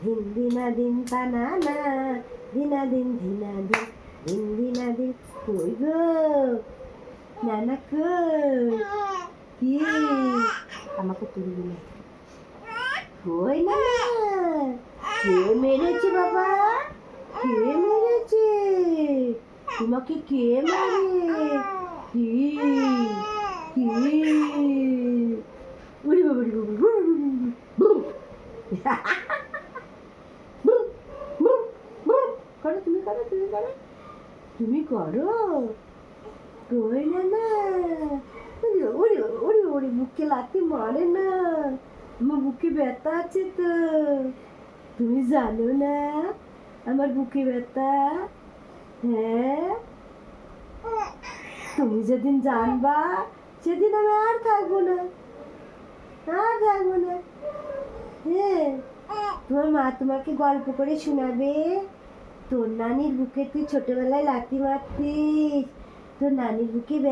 ধিন দিনা দিন তানানা দিনা দিন ধিনা দিন দিন দিনা দিন। কই গো নানা কই? কি আমাকে তুলবি না? কই না? কে মেরেছে বাবা? কে মেরেছে? তোমাকে কে মারে? কি কি? উড়ি বাবা উড়ি বাবা বুম বুম বুম বুম। করো তুমি করো তুমি করো তুমি করো। কই না না? ওরে ওরে ওরে বুকে লাথি মারে না, আমার বুকে ব্যথা আছে তো। তুমি জানো না আমার বুকে ব্যথা? হ্যাঁ, তুমি যেদিন জানবা সেদিন আমি আর থাকবো না, আর থাকবো না। হ্যাঁ, তোমার মা তোমাকে গল্প করে শোনাবে। তোর নানির বুকে তুই ছোটবেলায় লাথি মারতিস, তোর নানির বুকে